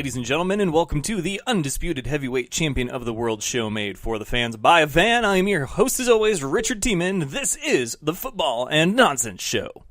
ladies and gentlemen, and welcome to the undisputed heavyweight champion of the world show made for the fans by F.A.N. I am your host, as always, Richard Tiemann. This is the Football and Nonsense Show.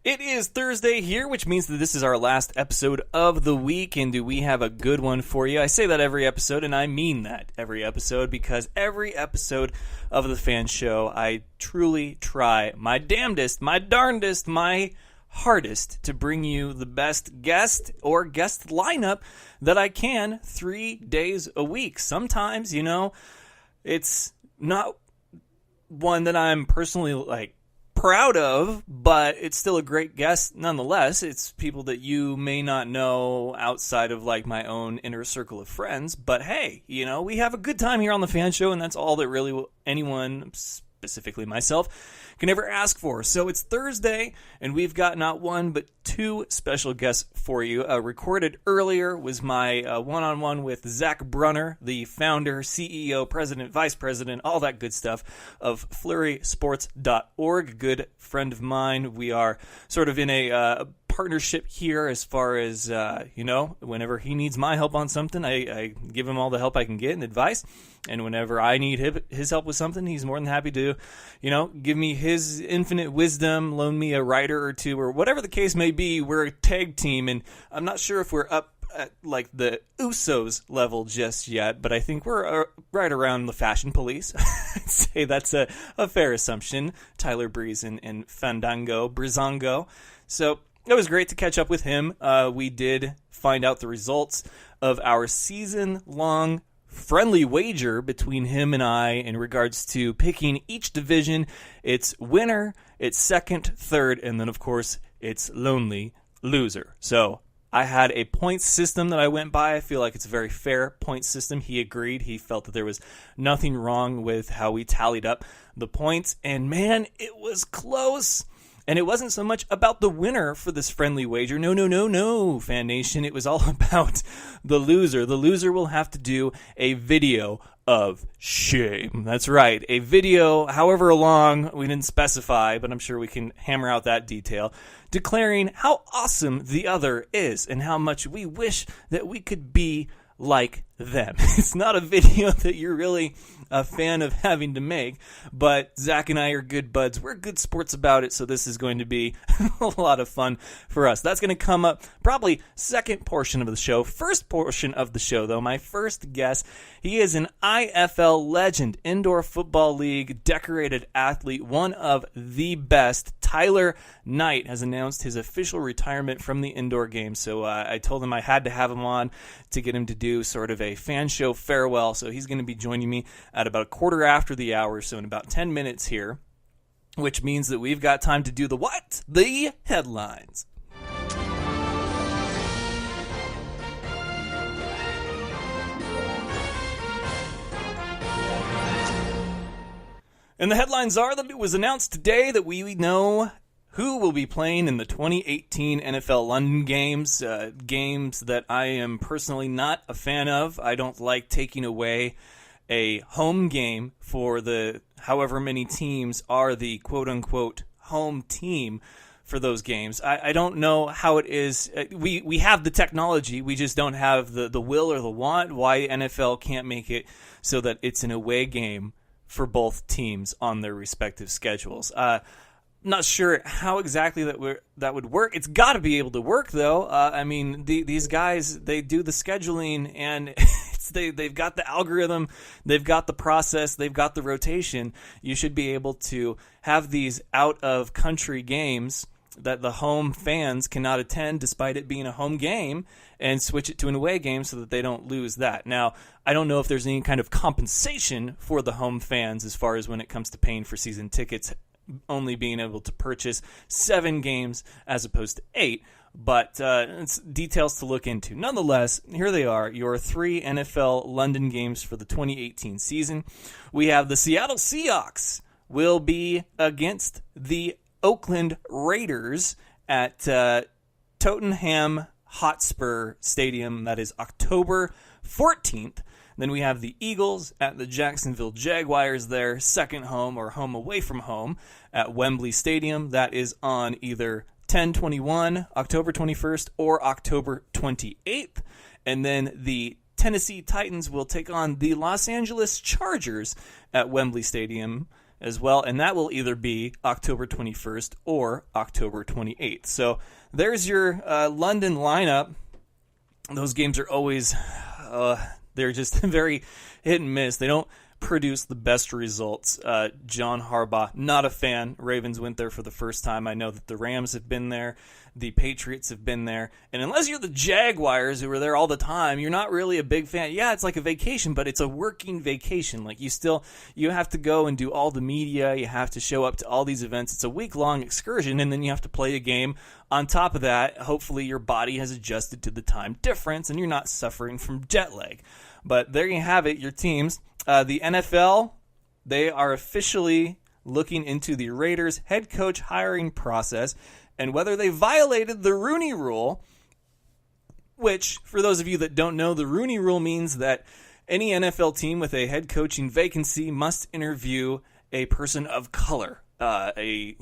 It is Thursday here, which means that this is our last episode of the week, and do we have a good one for you? I say that every episode, and I mean that every episode, because every episode of the F.A.N. Show, I truly try my damnedest, my darndest, my hardest to bring you the best guest or guest lineup that I can 3 days a week. Sometimes, it's not one that I'm personally, proud of, but it's still a great guest nonetheless. It's people that you may not know outside of my own inner circle of friends, but hey, we have a good time here on the F.A.N. Show, and that's all that really anyone, specifically myself, can ever ask for. So it's Thursday, and we've got not one but two special guests for you. Recorded earlier was my one-on-one with Zach Brunner, the founder, CEO, president, vice president, all that good stuff of FlurrySports.org. Good friend of mine. We are sort of in a partnership here as far as, whenever he needs my help on something, I give him all the help I can get and advice. And whenever I need his help with something, he's more than happy to, give me his infinite wisdom, loan me a writer or two, or whatever the case may be. We're a tag team, and I'm not sure if we're up at the Usos level just yet, but I think we're right around the Fashion Police. I'd say that's a fair assumption. Tyler Breeze and Brizongo. So it was great to catch up with him. We did find out the results of our season-long friendly wager between him and I in regards to picking each division, its winner, its second, third, and then, of course, its lonely loser. So I had a point system that I went by. I feel like it's a very fair point system. He agreed. He felt that there was nothing wrong with how we tallied up the points. And, man, it was close. And it wasn't so much about the winner for this friendly wager. No, Fan Nation. It was all about the loser. The loser will have to do a video of shame. That's right. A video, however long, we didn't specify, but I'm sure we can hammer out that detail, declaring how awesome the other is and how much we wish that we could be like them. It's not a video that you're really a fan of having to make, but Zach and I are good buds. We're good sports about it, so this is going to be a lot of fun for us. That's going to come up probably second portion of the show. First portion of the show, though, my first guest, he is an IFL legend, Indoor Football League decorated athlete, one of the best. Tyler Knight has announced his official retirement from the indoor game, so I told him I had to have him on to get him to do sort of a fan show farewell, so he's going to be joining me at about a quarter after the hour, so in about 10 minutes here, which means that we've got time to do the what? The headlines. And the headlines are that it was announced today that we know who will be playing in the 2018 NFL London games, games that I am personally not a fan of. I don't like taking away a home game for the however many teams are the quote-unquote home team for those games. I don't know how it is. We have the technology. We just don't have the will or the want. Why NFL can't make it so that it's an away game for both teams on their respective schedules. Not sure how exactly that would work. It's got to be able to work, though. These guys, they do the scheduling, and they've got the algorithm, they've got the process, they've got the rotation. You should be able to have these out-of-country games that the home fans cannot attend despite it being a home game, and switch it to an away game so that they don't lose that. Now, I don't know if there's any kind of compensation for the home fans as far as when it comes to paying for season tickets, only being able to purchase 7 games as opposed to 8, but it's details to look into. Nonetheless, here they are, your 3 NFL London games for the 2018 season. We have the Seattle Seahawks will be against the Oakland Raiders at Tottenham Hotspur Stadium. That is October 14th. Then we have the Eagles at the Jacksonville Jaguars, their second home or home away from home at Wembley Stadium. That is on either 10/21, October 21st, or October 28th. And then the Tennessee Titans will take on the Los Angeles Chargers at Wembley Stadium as well, and that will either be October 21st or October 28th. So there's your London lineup. Those games are always... they're just very hit and miss. They don't produce the best results. John Harbaugh, not a fan. Ravens went there for the first time. I know that the Rams have been there. The Patriots have been there. And unless you're the Jaguars, who are there all the time, you're not really a big fan. Yeah, it's like a vacation, but it's a working vacation. Like you have to go and do all the media. You have to show up to all these events. It's a week-long excursion, and then you have to play a game. On top of that, hopefully your body has adjusted to the time difference, and you're not suffering from jet lag. But there you have it, your teams. The NFL, they are officially looking into the Raiders' head coach hiring process and whether they violated the Rooney Rule, which, for those of you that don't know, the Rooney Rule means that any NFL team with a head coaching vacancy must interview a person of color. Like,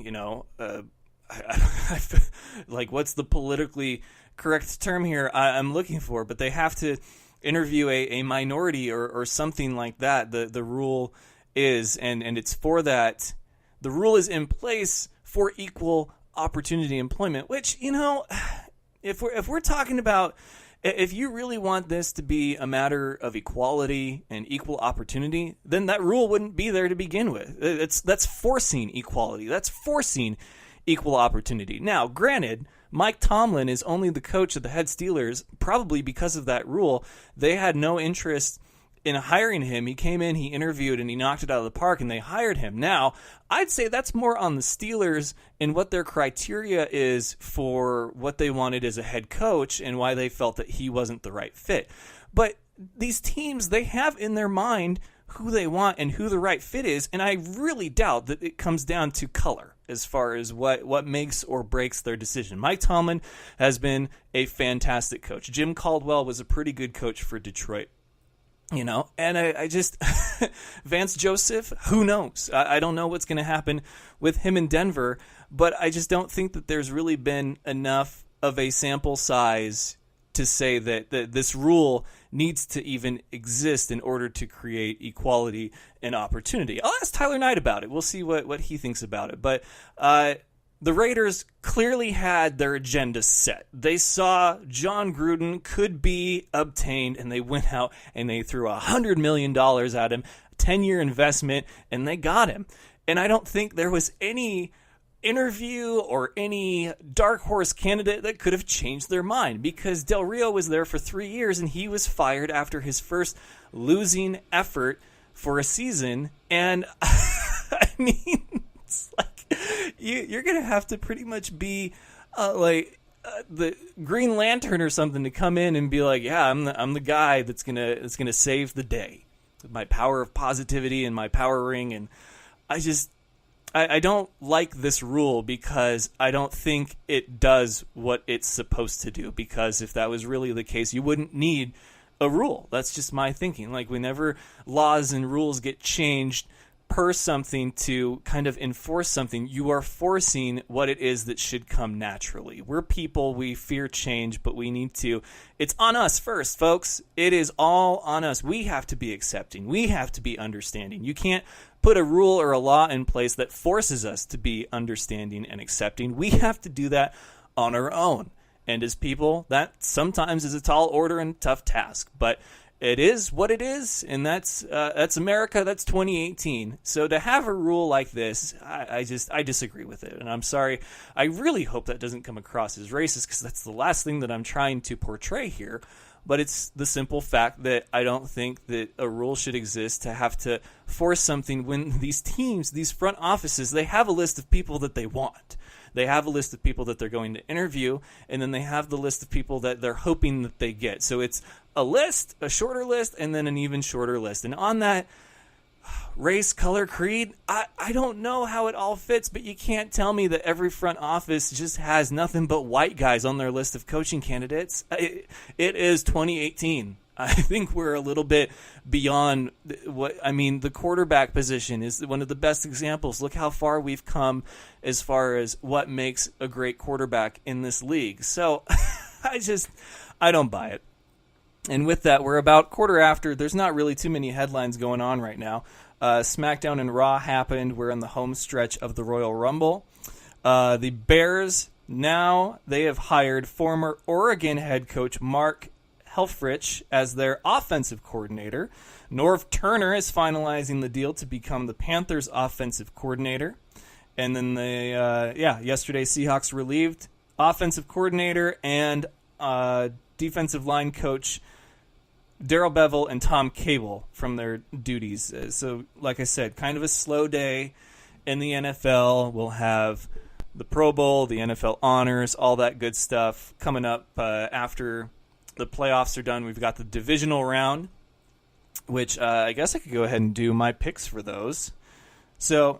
what's the politically correct term here I'm looking for? But they have to interview a minority or something like that. The rule is, and it's for that. The rule is in place for equal opportunity employment, which, if we're talking about, if you really want this to be a matter of equality and equal opportunity, then that rule wouldn't be there to begin with. That's forcing equality. That's forcing equal opportunity. Now, granted, Mike Tomlin is only the coach of the head Steelers, probably because of that rule. They had no interest in hiring him. He came in, he interviewed, and he knocked it out of the park, and they hired him. Now, I'd say that's more on the Steelers and what their criteria is for what they wanted as a head coach and why they felt that he wasn't the right fit. But these teams, they have in their mind who they want and who the right fit is, and I really doubt that it comes down to color as far as what makes or breaks their decision. Mike Tomlin has been a fantastic coach. Jim Caldwell was a pretty good coach for Detroit. And I just, Vance Joseph, who knows? I don't know what's going to happen with him in Denver, but I just don't think that there's really been enough of a sample size to say that this rule needs to even exist in order to create equality and opportunity. I'll ask Tyler Knight about it. We'll see what he thinks about it. But the Raiders clearly had their agenda set. They saw John Gruden could be obtained, and they went out and they threw $100 million at him, 10-year investment, and they got him. And I don't think there was any interview or any dark horse candidate that could have changed their mind, because Del Rio was there for 3 years, and he was fired after his first losing effort for a season. And I mean, it's like, you're going to have to pretty much be the Green Lantern or something to come in and be like, yeah, I'm the guy that's gonna save the day with my power of positivity and my power ring. And I don't like this rule because I don't think it does what it's supposed to do, because if that was really the case, you wouldn't need a rule. That's just my thinking. Like, whenever laws and rules get changed per something to kind of enforce something, you are forcing what it is that should come naturally. We're people, we fear change, but we need to. It's on us first, folks. It is all on us. We have to be accepting. We have to be understanding. You can't put a rule or a law in place that forces us to be understanding and accepting. We have to do that on our own. And as people, that sometimes is a tall order and tough task, but it is what it is, and that's America. That's 2018. So to have a rule like this, I disagree with it, and I'm sorry. I really hope that doesn't come across as racist, because that's the last thing that I'm trying to portray here. But it's the simple fact that I don't think that a rule should exist to have to force something when these teams, these front offices, they have a list of people that they want. They have a list of people that they're going to interview, and then they have the list of people that they're hoping that they get. So it's a list, a shorter list, and then an even shorter list. And on that, race, color, creed, I don't know how it all fits, but you can't tell me that every front office just has nothing but white guys on their list of coaching candidates. It is 2018. I think we're a little bit beyond the quarterback position is one of the best examples. Look how far we've come as far as what makes a great quarterback in this league. So I don't buy it. And with that, we're about quarter after. There's not really too many headlines going on right now. SmackDown and Raw happened. We're in the home stretch of the Royal Rumble. The Bears, now they have hired former Oregon head coach Mark Helfrich as their offensive coordinator. Norv Turner is finalizing the deal to become the Panthers' offensive coordinator. And then yesterday Seahawks relieved offensive coordinator and defensive line coach Darrell Bevell and Tom Cable from their duties. So, like I said, kind of a slow day in the NFL. We'll have the Pro Bowl, the NFL honors, all that good stuff coming up after the playoffs are done. We've got the divisional round, which I guess I could go ahead and do my picks for those. So,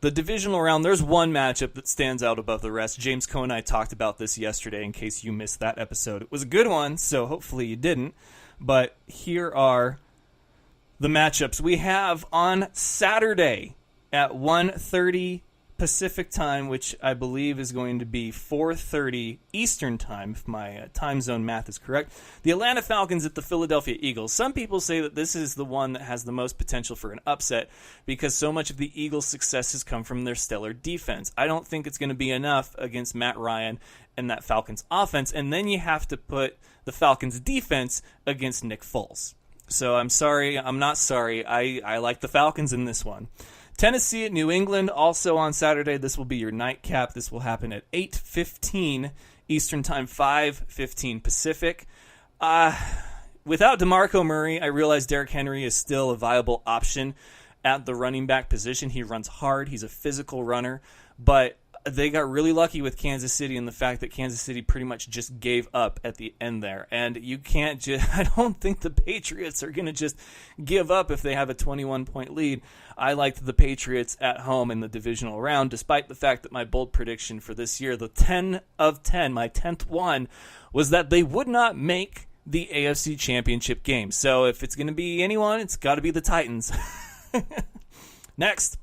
the divisional round, there's one matchup that stands out above the rest. James Coe and I talked about this yesterday in case you missed that episode. It was a good one, so hopefully you didn't. But here are the matchups we have on Saturday at 1:30 Pacific time, which I believe is going to be 4:30 Eastern time, if my time zone math is correct. The Atlanta Falcons at the Philadelphia Eagles. Some people say that this is the one that has the most potential for an upset because so much of the Eagles' success has come from their stellar defense. I don't think it's going to be enough against Matt Ryan and that Falcons offense, and then you have to put the Falcons defense against Nick Foles. So I'm not sorry. I like the Falcons in this one. Tennessee at New England, also on Saturday. This will be your nightcap. This will happen at 8:15 Eastern Time, 5:15 Pacific. Without DeMarco Murray, I realize Derrick Henry is still a viable option at the running back position. He runs hard. He's a physical runner. But they got really lucky with Kansas City in the fact that Kansas City pretty much just gave up at the end there. And you can't I don't think the Patriots are going to just give up if they have a 21-point lead. I liked the Patriots at home in the divisional round, despite the fact that my bold prediction for this year, the 10 of 10, my 10th one, was that they would not make the AFC Championship game. So if it's going to be anyone, it's got to be the Titans. Next,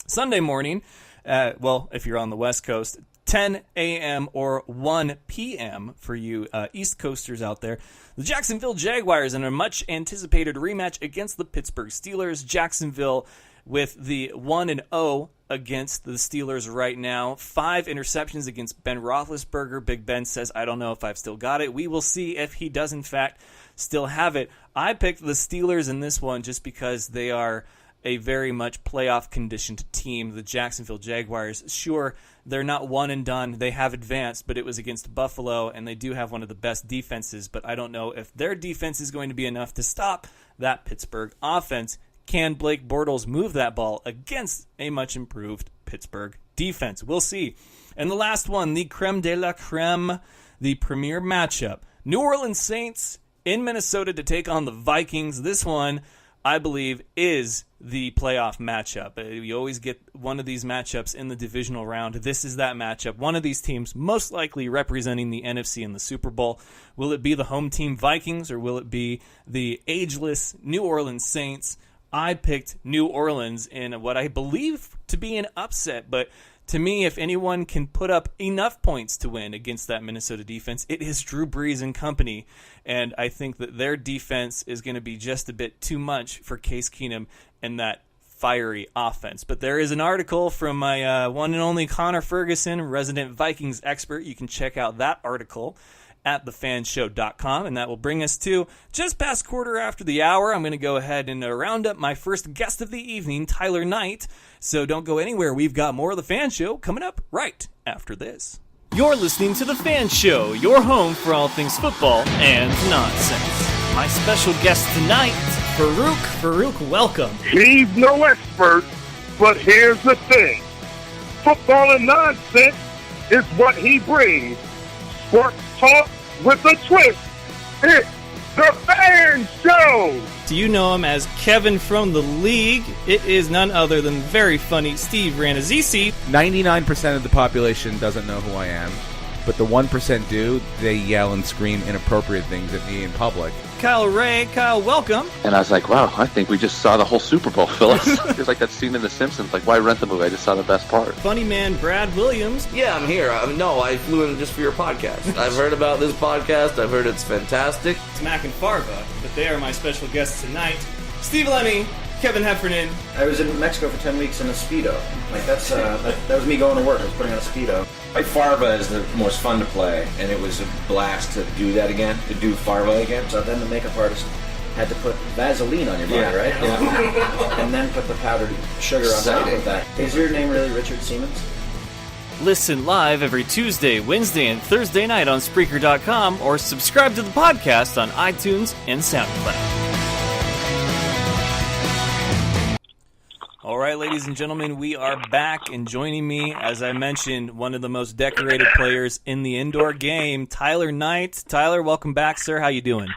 Sunday morning, if you're on the West Coast, 10 a.m. or 1 p.m. for you East Coasters out there. The Jacksonville Jaguars in a much-anticipated rematch against the Pittsburgh Steelers. Jacksonville with the 1-0 against the Steelers right now. 5 interceptions against Ben Roethlisberger. Big Ben says, I don't know if I've still got it. We will see if he does, in fact, still have it. I picked the Steelers in this one just because they are a very much playoff conditioned team. The Jacksonville Jaguars, sure, they're not one and done. They have advanced, but it was against Buffalo, and they do have one of the best defenses, but I don't know if their defense is going to be enough to stop that Pittsburgh offense. Can Blake Bortles move that ball against a much improved Pittsburgh defense? We'll see. And the last one, the creme de la creme, the premier matchup. New Orleans Saints in Minnesota to take on the Vikings. This one, I believe, is the playoff matchup. You always get one of these matchups in the divisional round. This is that matchup. One of these teams most likely representing the NFC in the Super Bowl. Will it be the home team Vikings or will it be the ageless New Orleans Saints? I picked New Orleans in what I believe to be an upset, but to me, if anyone can put up enough points to win against that Minnesota defense, it is Drew Brees and company. And I think that their defense is going to be just a bit too much for Case Keenum and that fiery offense. But there is an article from my one and only Connor Ferguson, resident Vikings expert. You can check out that article at thefanshow.com, and that will bring us to just past quarter after the hour. I'm going to go ahead and round up my first guest of the evening, Tyler Knight. So don't go anywhere. We've got more of The Fan Show coming up right after this. You're listening to The Fan Show, your home for all things football and nonsense. My special guest tonight, Farouk. Farouk, welcome. He's no expert, but here's the thing. Football and nonsense is what he brings. Sports talk with a twist. It's The Fan Show. Do you know him as Kevin from the League? It is none other than very funny Steve Rannazzisi. 99% of the population doesn't know who I am. but the 1% do, they yell and scream inappropriate things at me in public. Kyle Ray. Kyle, welcome. And I was like, wow, I think we just saw the whole Super Bowl, Phyllis. It's like that scene in The Simpsons, like, why rent the movie? I just saw the best part. Funny man Brad Williams. Yeah, I'm here. No, I flew in just for your podcast. I've heard about this podcast. I've heard it's fantastic. It's Mac and Farva, but they are my special guests tonight. Steve Lemmy, Kevin Heffernan. I was in Mexico for 10 weeks in a Speedo. Like, that was me going to work. I was putting on a Speedo. Farva is the most fun to play, and it was a blast to do that again, to do Farva again. So then the makeup artist had to put Vaseline on your body, right? Yeah. And then put the powdered sugar on top of that. Is your name really Richard Siemens? Listen live every Tuesday, Wednesday, and Thursday night on Spreaker.com, or subscribe to the podcast on iTunes and SoundCloud. All right, ladies and gentlemen, we are back, and joining me, as I mentioned, one of the most decorated players in the indoor game, Tyler Knight. Tyler, welcome back, sir. How you doing?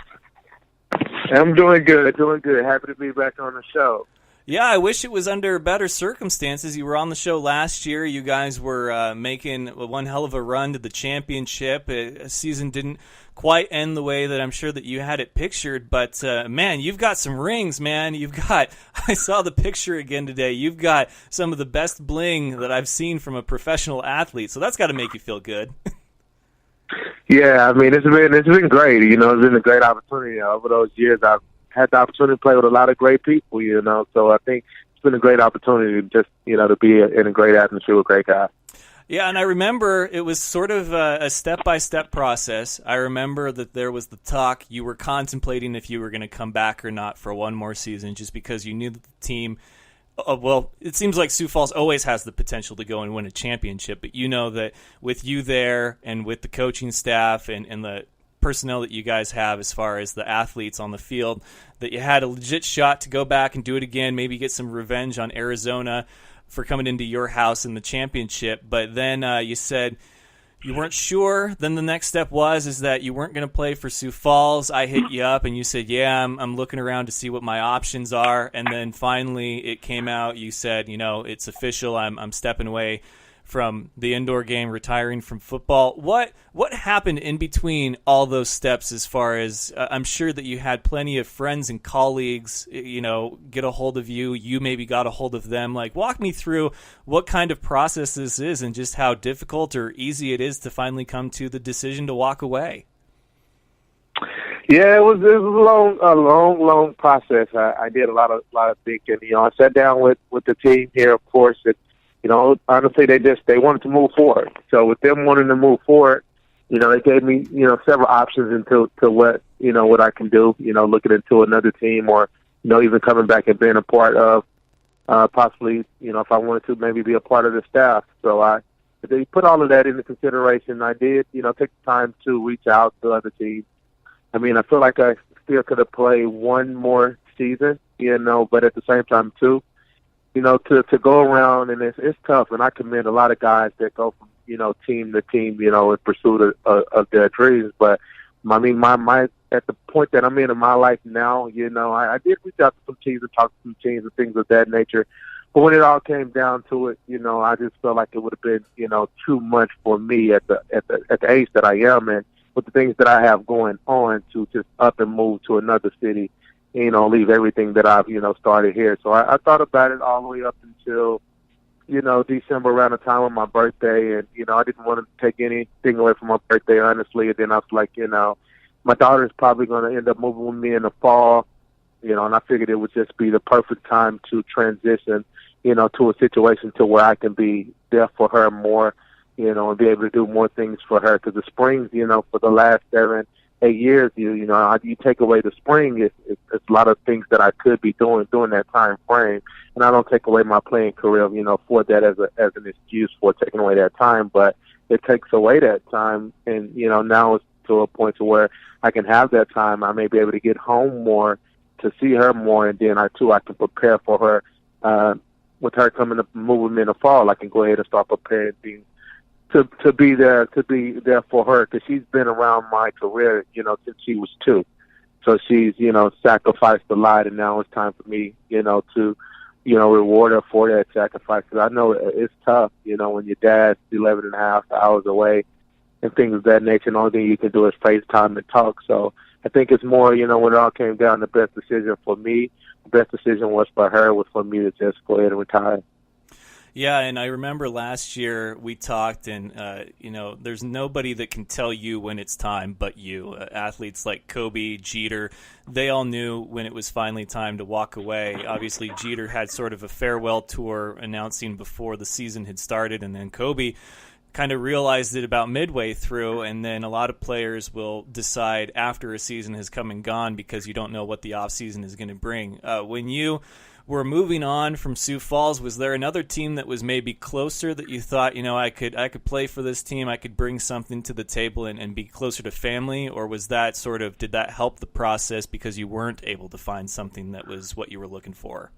I'm doing good. Happy to be back on the show. Yeah, I wish it was under better circumstances. You were on the show last year. You guys were making one hell of a run to the championship. A season didn't quite end the way that I'm sure that you had it pictured. But, man, you've got some rings, man. I saw the picture again today. You've got some of the best bling that I've seen from a professional athlete. So that's got to make you feel good. Yeah, I mean, it's been great. You know, it's been a great opportunity. Over those years, I've had the opportunity to play with a lot of great people, you know, so I think it's been a great opportunity to just, you know, to be in a great atmosphere with great guys. Yeah, and I remember it was sort of a step-by-step process. I remember that there was the talk, you were contemplating if you were going to come back or not for one more season, just because you knew that the team, well, it seems like Sioux Falls always has the potential to go and win a championship, but you know that with you there and with the coaching staff and the personnel that you guys have as far as the athletes on the field, that you had a legit shot to go back and do it again, maybe get some revenge on Arizona for coming into your house in the championship. But then you said you weren't sure. Then the next step is that you weren't going to play for Sioux Falls. I hit you up and you said, yeah, I'm looking around to see what my options are. And then finally it came out. You said, you know, it's official. I'm stepping away from the indoor game, retiring from football. What happened in between all those steps as far as I'm sure that you had plenty of friends and colleagues, you know, get a hold of you. You maybe got a hold of them. Like, walk me through what kind of process this is and just how difficult or easy it is to finally come to the decision to walk away. Yeah, it was a long process. I did a lot of thinking. You know, I sat down with the team here, of course, and you know, honestly, they wanted to move forward. So with them wanting to move forward, you know, they gave me, you know, several options into what I can do, you know, looking into another team or, you know, even coming back and being a part of possibly, you know, if I wanted to maybe be a part of the staff. So they put all of that into consideration. I did, you know, take the time to reach out to other teams. I mean, I feel like I still could have played one more season, you know, but at the same time, too, you know, to go around, and it's tough, and I commend a lot of guys that go from, you know, team to team, you know, in pursuit of their dreams. But, I mean, my at the point that I'm in my life now, you know, I did reach out to some teams and talk to some teams and things of that nature. But when it all came down to it, you know, I just felt like it would have been, you know, too much for me at the age that I am and with the things that I have going on to just up and move to another city. You know, leave everything that I've, you know, started here. So I thought about it all the way up until, you know, December, around the time of my birthday. And, you know, I didn't want to take anything away from my birthday, honestly. And then I was like, you know, my daughter's probably going to end up moving with me in the fall, you know, and I figured it would just be the perfect time to transition, you know, to a situation to where I can be there for her more, you know, and be able to do more things for her. Because the springs, you know, for the last 7-8 years, you know, you take away the spring, it's a lot of things that I could be doing during that time frame, and I don't take away my playing career, you know, for that as an excuse for taking away that time, but it takes away that time, and you know, now it's to a point to where I can have that time. I may be able to get home more to see her more, and then I can prepare for her. With her coming to move with me in the fall, I can go ahead and start preparing things to be there for her, because she's been around my career, you know, since she was 2. So she's, you know, sacrificed a lot, and now it's time for me, you know, to, you know, reward her for that sacrifice. Because I know it's tough, you know, when your dad's 11.5 hours away, and things of that nature. And the only thing you can do is FaceTime and talk. So I think it's more, when it all came down, the best decision for me, the best decision was for her, was for me to just go ahead and retire. Yeah, and I remember last year we talked, and there's nobody that can tell you when it's time but you. Athletes like Kobe, Jeter, they all knew when it was finally time to walk away. Obviously, Jeter had sort of a farewell tour announcing before the season had started, and then Kobe kind of realized it about midway through, and then a lot of players will decide after a season has come and gone because you don't know what the offseason is going to bring. When you were moving on from Sioux Falls, was there another team that was maybe closer that you thought, I could play for this team, I could bring something to the table and be closer to family, or was that did that help the process because you weren't able to find something that was what you were looking for?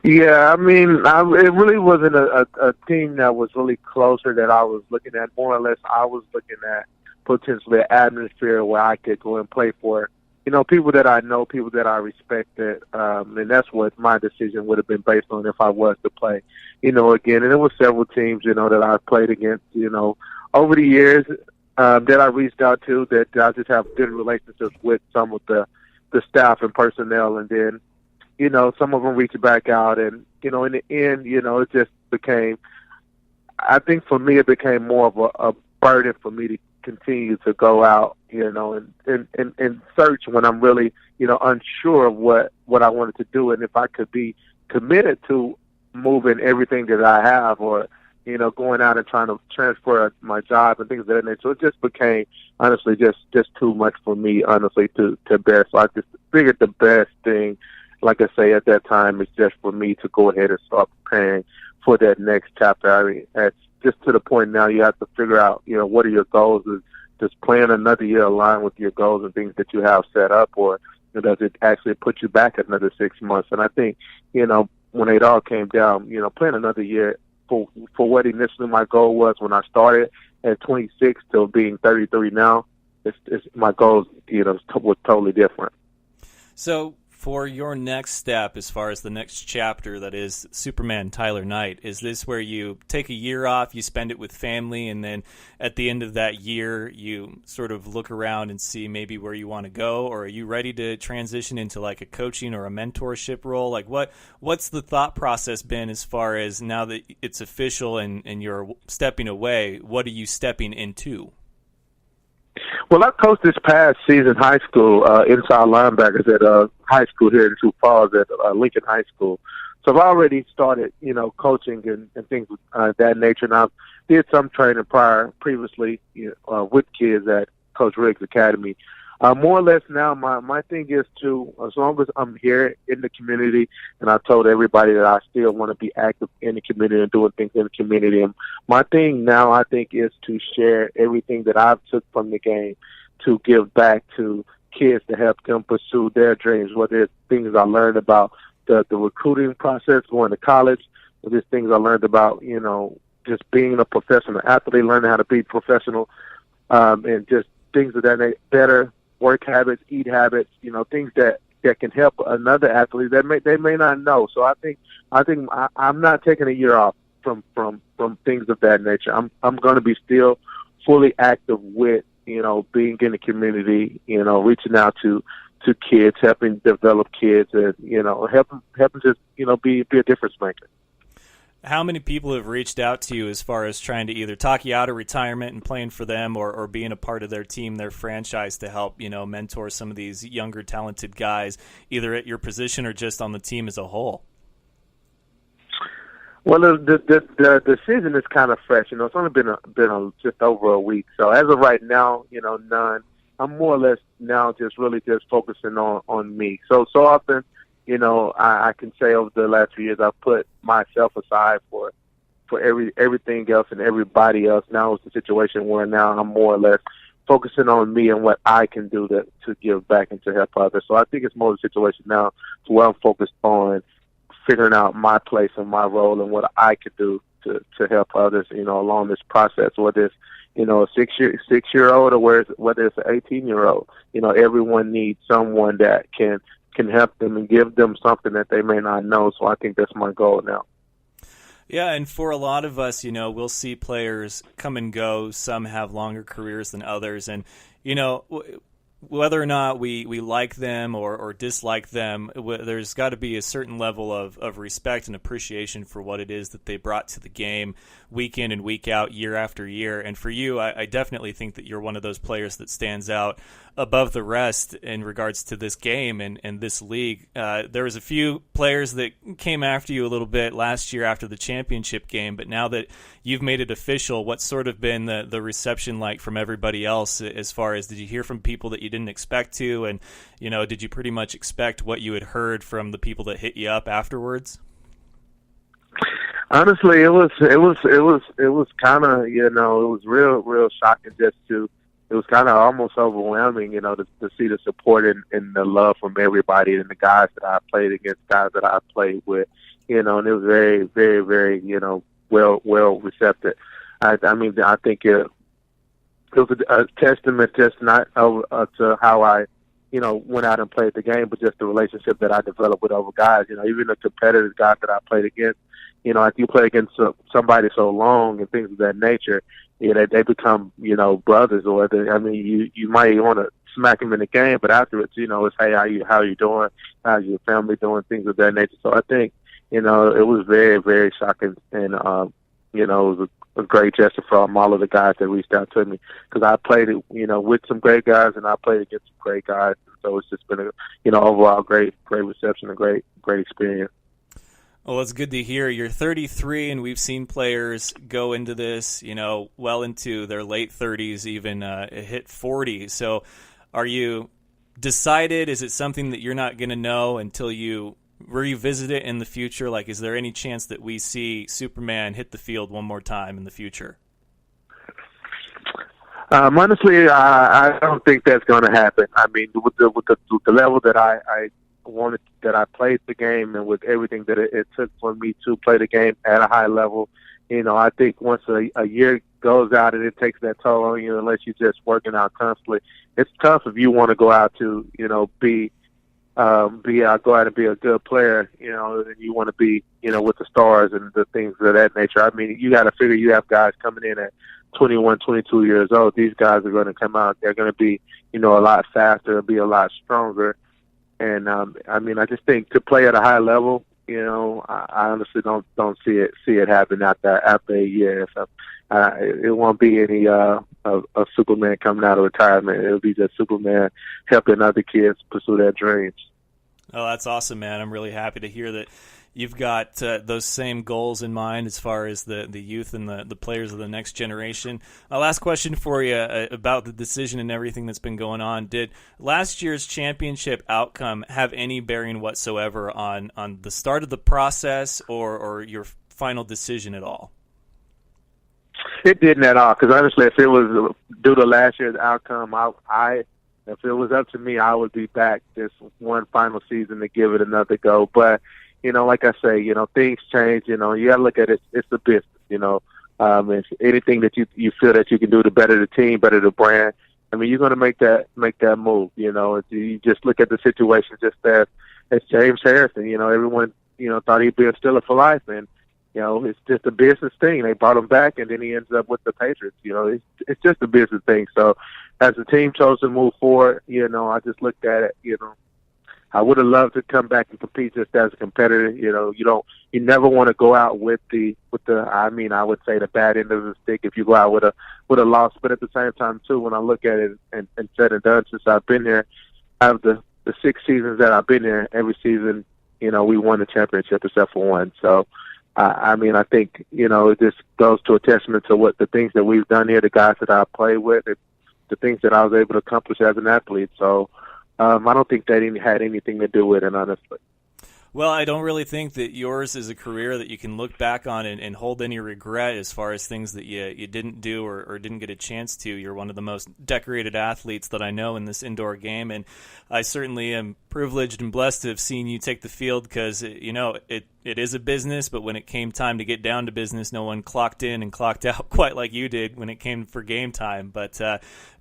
Yeah, it really wasn't a team that was really closer that I was looking at. More or less, I was looking at potentially an atmosphere where I could go and play for, people that I know, people that I respected, and that's what my decision would have been based on if I was to play, again. And there were several teams, that I played against, over the years that I reached out to, that I just have good relationships with some of the staff and personnel, and then, some of them reached back out, and, in the end, it just became, I think for me, it became more of a burden for me to continue to go out, and search when I'm really, unsure of what I wanted to do, and if I could be committed to moving everything that I have, or, going out and trying to transfer my job and things of that nature. So it just became, honestly, just too much for me, honestly, to bear. So I just figured the best thing, like I say, at that time, is just for me to go ahead and start preparing for that next chapter. It's just to the point now you have to figure out, what are your goals? Is just plan another year align with your goals and things that you have set up, or does it actually put you back another 6 months? And I think, when it all came down, plan another year for what initially my goal was when I started at 26 till being 33 now, it's my goals, was totally different. So for your next step, as far as the next chapter that is Superman Tyler Knight, is this where you take a year off, you spend it with family, and then at the end of that year you sort of look around and see maybe where you want to go, or are you ready to transition into like a coaching or a mentorship role? Like what's the thought process been as far as now that it's official and you're stepping away, what are you stepping into? Well, I coached this past season high school inside linebackers at high school here in Sioux Falls at Lincoln High School. So I've already started, coaching and things of that nature. And I did some training previously with kids at Coach Riggs Academy. More or less now, my thing is to, as long as I'm here in the community, and I told everybody that I still want to be active in the community and doing things in the community. And my thing now, I think, is to share everything that I've took from the game to give back to kids to help them pursue their dreams, whether it's things I learned about the recruiting process, going to college, or just things I learned about, just being a professional athlete, learning how to be professional, and just things of that nature, better work habits, eat habits, things that can help another athlete that they may not know. So I think I'm not taking a year off from things of that nature. I'm going to be still fully active with, being in the community, reaching out to kids, helping develop kids, and, helping just, be a difference maker. How many people have reached out to you as far as trying to either talk you out of retirement and playing for them, or being a part of their team, their franchise, to help, mentor some of these younger, talented guys, either at your position or just on the team as a whole? Well, the season is kind of fresh. It's only been just over a week. So as of right now, none. I'm more or less now just really just focusing on me. So often, I can say over the last few years, I've put myself aside for everything else and everybody else. Now it's a situation where now I'm more or less focusing on me and what I can do to give back and to help others. So I think it's more of a situation now to where I'm focused on figuring out my place and my role and what I could do to help others, along this process, whether it's, a six-year-old or whether it's an 18-year-old. Everyone needs someone that can help them and give them something that they may not know. So I think that's my goal now. Yeah, and for a lot of us, we'll see players come and go. Some have longer careers than others, and whether or not we like them or dislike them, there's got to be a certain level of respect and appreciation for what it is that they brought to the game week in and week out, year after year. And for you, I definitely think that you're one of those players that stands out above the rest in regards to this game and this league. There was a few players that came after you a little bit last year after the championship game, but now that you've made it official, what's sort of been the reception like from everybody else, as far as, did you hear from people that you didn't expect to, and did you pretty much expect what you had heard from the people that hit you up afterwards? Honestly, it was kind of, it was real shocking it was kind of almost overwhelming, to see the support and the love from everybody and the guys that I played against, guys that I played with, and it was very, very, very, well receptive. I think it was a testament just not to how I, went out and played the game, but just the relationship that I developed with other guys. Even the competitive guys that I played against, if you play against somebody so long and things of that nature, they become, brothers. Or you might want to smack them in the game, but afterwards, it's, hey, how you doing? How's your family doing? Things of that nature. So I think, it was very, very shocking, and it was a great gesture from all of the guys that reached out to me, because I played it, with some great guys, and I played against some great guys. So it's just been a, overall great reception, a great experience. Well, it's good to hear. You're 33, and we've seen players go into this, well into their late 30s, even hit 40. So are you decided? Is it something that you're not going to know until you revisit it in the future? Like, is there any chance that we see Superman hit the field one more time in the future? Honestly, I don't think that's going to happen. I mean, with the level that I wanted, that I played the game, and with everything that it took for me to play the game at a high level, I think once a year goes out and it takes that toll on you, unless you're just working out constantly, it's tough if you want to go out to, go out and be a good player, and you want to be, with the stars and the things of that nature. I mean, you got to figure you have guys coming in at 21, 22 years old. These guys are going to come out. They're going to be, a lot faster, be a lot stronger. And, I just think to play at a high level, I honestly don't see it happen after a year. If it won't be any of Superman coming out of retirement. It'll be just Superman helping other kids pursue their dreams. Oh, that's awesome, man. I'm really happy to hear that you've got those same goals in mind as far as the youth and the players of the next generation. Last question for you about the decision and everything that's been going on. Did last year's championship outcome have any bearing whatsoever on the start of the process or your final decision at all? It didn't at all, because honestly, if it was due to last year's outcome, if it was up to me, I would be back this one final season to give it another go. But like I say, things change. You gotta look at it. It's a business. It's anything that you feel that you can do to better the team, better the brand. I mean, you're gonna make that move. You just look at the situation just as James Harrison. Everyone thought he'd be a Steeler for life, and it's just a business thing. They brought him back, and then he ends up with the Patriots. It's just a business thing. So as the team chose to move forward, I just looked at it. I would have loved to come back and compete just as a competitor. You never want to go out with the I would say the bad end of the stick if you go out with a loss. But at the same time too, when I look at it and said and done, since I've been there, out of the 6 seasons that I've been there, every season, we won the championship except for one. So I think, it just goes to a testament to what the things that we've done here, the guys that I played with, the things that I was able to accomplish as an athlete. So I don't think that had anything to do with it, honestly. Well, I don't really think that yours is a career that you can look back on and hold any regret as far as things that you didn't do or didn't get a chance to. You're one of the most decorated athletes that I know in this indoor game, and I certainly am privileged and blessed to have seen you take the field because, it is a business, but when it came time to get down to business, no one clocked in and clocked out quite like you did when it came for game time. But,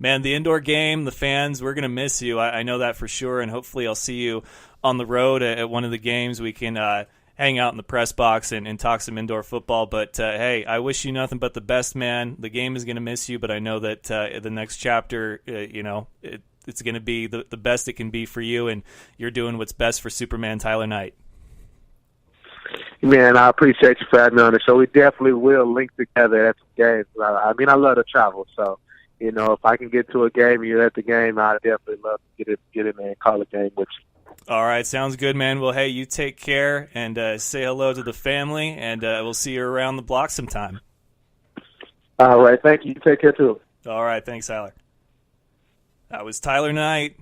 man, the indoor game, the fans, we're going to miss you. I know that for sure, and hopefully I'll see you on the road at one of the games. We can hang out in the press box and talk some indoor football. But, hey, I wish you nothing but the best, man. The game is going to miss you, but I know that the next chapter, it's going to be the best it can be for you, and you're doing what's best for Superman Tyler Knight. Man, I appreciate you for having me on the show. We definitely will link together at some games. I love to travel, so if I can get to a game and you're at the game, I'd definitely love to get in there and call a game with you. All right, sounds good, man. Well, hey, you take care and say hello to the family, and we'll see you around the block sometime. All right, thank you. Take care, too. All right, thanks, Tyler. That was Tyler Knight,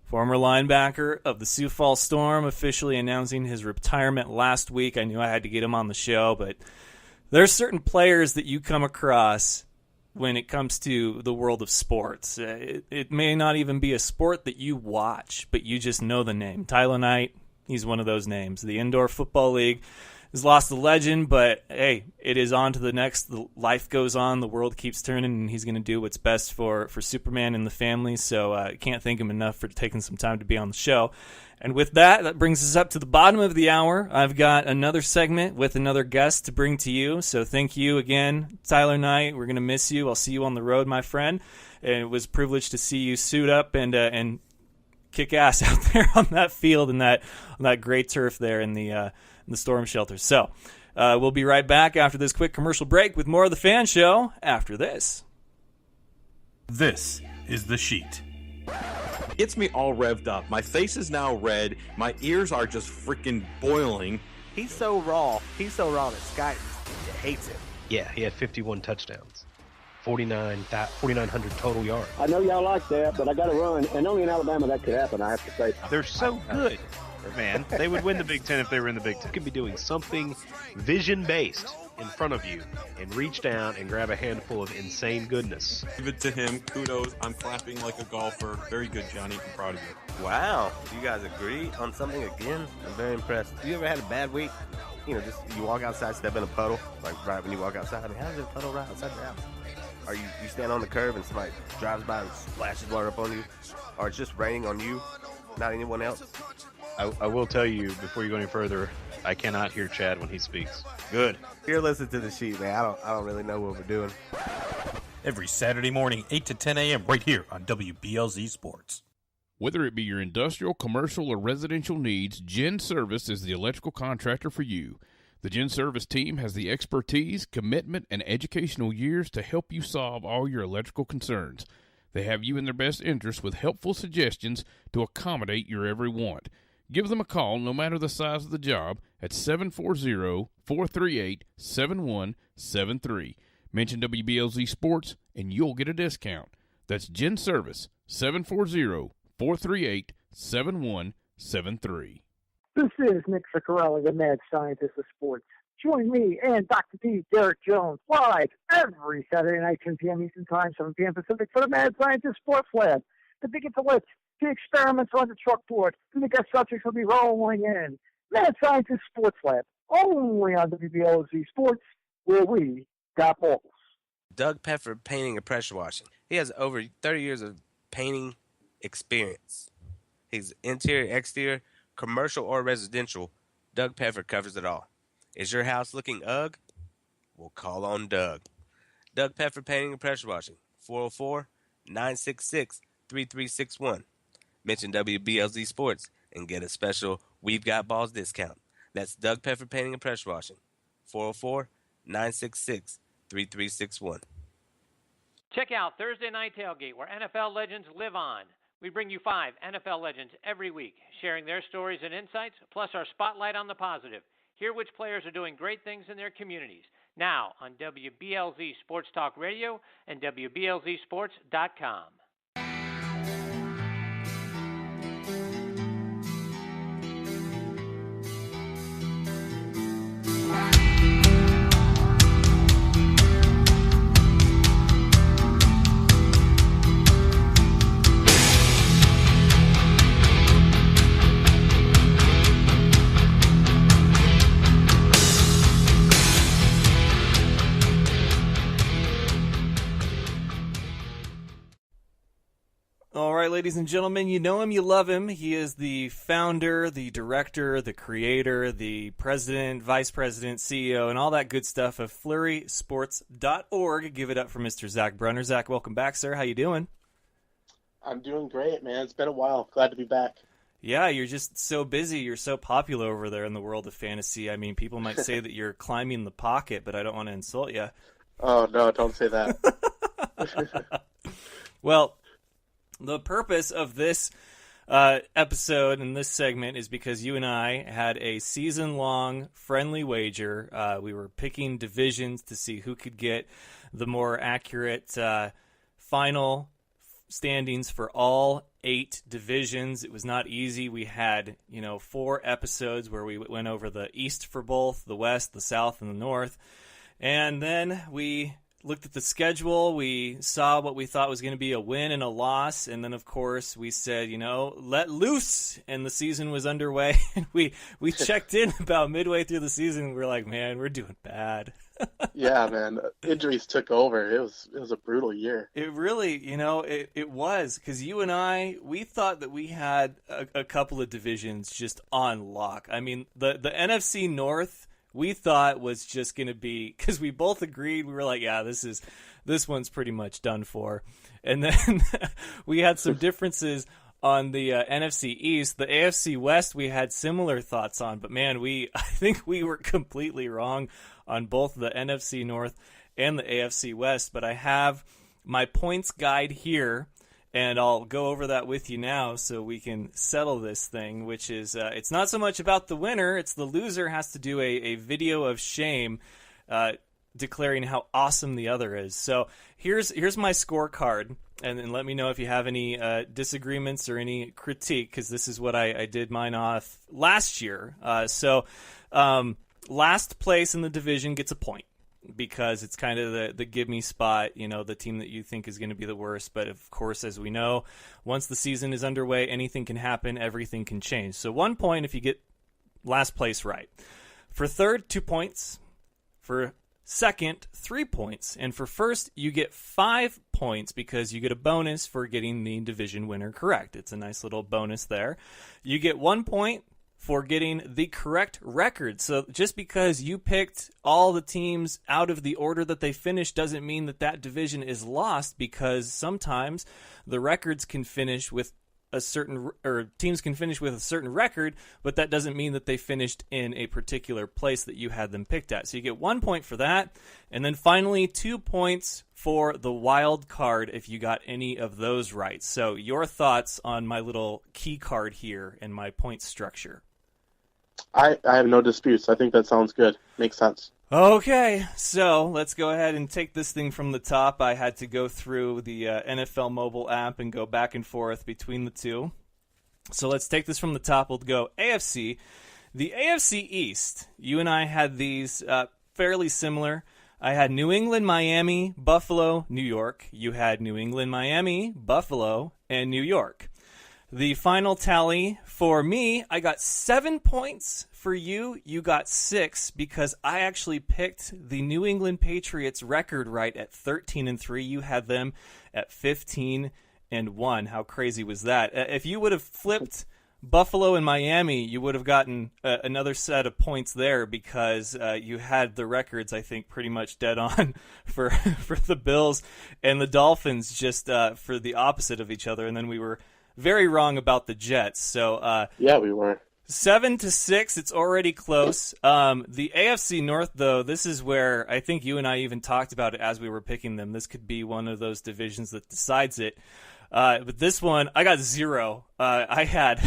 former linebacker of the Sioux Falls Storm, officially announcing his retirement last week. I knew I had to get him on the show, but there's certain players that you come across when it comes to the world of sports. It may not even be a sport that you watch, but you just know the name. Tyler Knight, he's one of those names. The Indoor Football League has lost a legend, but hey, it is on to the next. The life goes on. The world keeps turning, and he's going to do what's best for Superman and the family. So I can't thank him enough for taking some time to be on the show. And with that brings us up to the bottom of the hour. I've got another segment with another guest to bring to you. So thank you again, Tyler Knight. We're going to miss you. I'll see you on the road, my friend. And it was a privilege to see you suit up and kick ass out there on that field and on that great turf there in the storm shelter. So we'll be right back after this quick commercial break with more of the Fan Show after this. This is The Sheet. Gets me all revved up. My face is now red. My ears are just freaking boiling. He's so raw that Scott hates him. Yeah, he had 51 touchdowns, 4,900 total yards. I know y'all like that, but I got to run. And only in Alabama that could happen, I have to say. They're so good, man. They would win the Big Ten if they were in the Big Ten. You could be doing something vision-based in front of you and reach down and grab a handful of insane goodness. Give it to him. Kudos. I'm clapping like a golfer. Very good, Johnny. I'm proud of you. Wow. You guys agree on something again? I'm very impressed. You ever had a bad week? You walk outside, step in a puddle, like right when you walk outside. I mean, how's there a puddle right outside your house? Or you stand on the curb and somebody drives by and splashes water up on you? Or it's just raining on you, not anyone else? I will tell you, before you go any further, I cannot hear Chad when he speaks. Good. Here, listen to the sheet, man. I don't really know what we're doing. Every Saturday morning, 8 to 10 a.m. right here on WBLZ Sports. Whether it be your industrial, commercial, or residential needs, Gen Service is the electrical contractor for you. The Gen Service team has the expertise, commitment, and educational years to help you solve all your electrical concerns. They have you in their best interest with helpful suggestions to accommodate your every want. Give them a call, no matter the size of the job, at 740-438-7173. Mention WBLZ Sports, and you'll get a discount. That's Gen Service, 740-438-7173. This is Nick Ciccarelli, the mad scientist of sports. Join me and Dr. D, Derek Jones, live every Saturday night, 10 p.m. Eastern Time, 7 p.m. Pacific, for the Mad Scientist Sports Lab. The big intellect, the experiments on the chalkboard, and the guest subjects will be rolling in. Mad Scientist Sports Lab, only on WBLZ Sports, where we got balls. Doug Peffer Painting and Pressure Washing. He has over 30 years of painting experience. He's interior, exterior, commercial, or residential. Doug Peffer covers it all. Is your house looking ugh? We'll call on Doug. Doug Peffer Painting and Pressure Washing. 404-966-3361. Mention WBLZ Sports and get a special We've Got Balls discount. That's Doug Peffer Painting and Pressure Washing. 404-966-3361. Check out Thursday Night Tailgate, where NFL legends live on. We bring you 5 NFL legends every week, sharing their stories and insights, plus our spotlight on the positive. Hear which players are doing great things in their communities. Now on WBLZ Sports Talk Radio and WBLZSports.com. right, ladies and gentlemen, you know him, you love him. He is the founder, the director, the creator, the president, vice president, CEO, and all that good stuff of FlurrySports.org. Give it up for Mr. Zach Brunner. Zach, welcome back, sir. How you doing? I'm doing great, man. It's been a while. Glad to be back. Yeah, you're just so busy. You're so popular over there in the world of fantasy. I mean, people might say that you're climbing the pocket, but I don't want to insult you. Oh, no, don't say that. Well, the purpose of this episode and this segment is because you and I had a season-long friendly wager. We were picking divisions to see who could get the more accurate final standings for all 8 divisions. It was not easy. We had, 4 episodes where we went over the East for both, the West, the South, and the North. And then we looked at the schedule. We saw what we thought was going to be a win and a loss. And then, of course, we said, let loose. And the season was underway. And we checked in about midway through the season. And we're like, man, we're doing bad. Yeah, man. Injuries took over. It was a brutal year. It really, it was. Because you and I, we thought that we had a couple of divisions just on lock. I mean, the NFC North, we thought was just going to be, because we both agreed, we were like, yeah, this one's pretty much done for. And then we had some differences on the NFC East. The AFC West, we had similar thoughts on, but man, I think we were completely wrong on both the NFC North and the AFC West. But I have my points guide here, and I'll go over that with you now so we can settle this thing, which is it's not so much about the winner. It's the loser has to do a video of shame declaring how awesome the other is. So here's my scorecard, and then let me know if you have any disagreements or any critique, because this is what I did mine off last year. So last place in the division gets a point, because it's kind of the give me spot, the team that you think is going to be the worst. But of course, as we know, once the season is underway, anything can happen, everything can change. So 1 point if you get last place right. For third, 2 points. For second, 3 points. And for first, you get 5 points because you get a bonus for getting the division winner correct. It's a nice little bonus there. You get 1 point for getting the correct record. So just because you picked all the teams out of the order that they finished doesn't mean that division is lost, because sometimes the records can finish with teams can finish with a certain record, but that doesn't mean that they finished in a particular place that you had them picked at. So you get 1 point for that. And then finally, 2 points for the wild card if you got any of those right. So your thoughts on my little key card here and my point structure? I have no disputes. I think that sounds good. Makes sense. Okay, so let's go ahead and take this thing from the top. I had to go through the NFL mobile app and go back and forth between the two. So let's take this from the top. We'll go AFC. The AFC East, you and I had these fairly similar. I had New England, Miami, Buffalo, New York. You had New England, Miami, Buffalo, and New York. The final tally for me, I got 7 points. For you, you got 6, because I actually picked the New England Patriots record right at 13-3. You had them at 15-1. How crazy was that? If you would have flipped Buffalo and Miami, you would have gotten another set of points there, because you had the records, I think, pretty much dead on for the Bills and the Dolphins, just for the opposite of each other. And then we were very wrong about the Jets. So yeah, we were 7-6. It's already close. The AFC North, though, this is where I think you and I even talked about it as we were picking them. This could be one of those divisions that decides it. But this one, I got 0. I had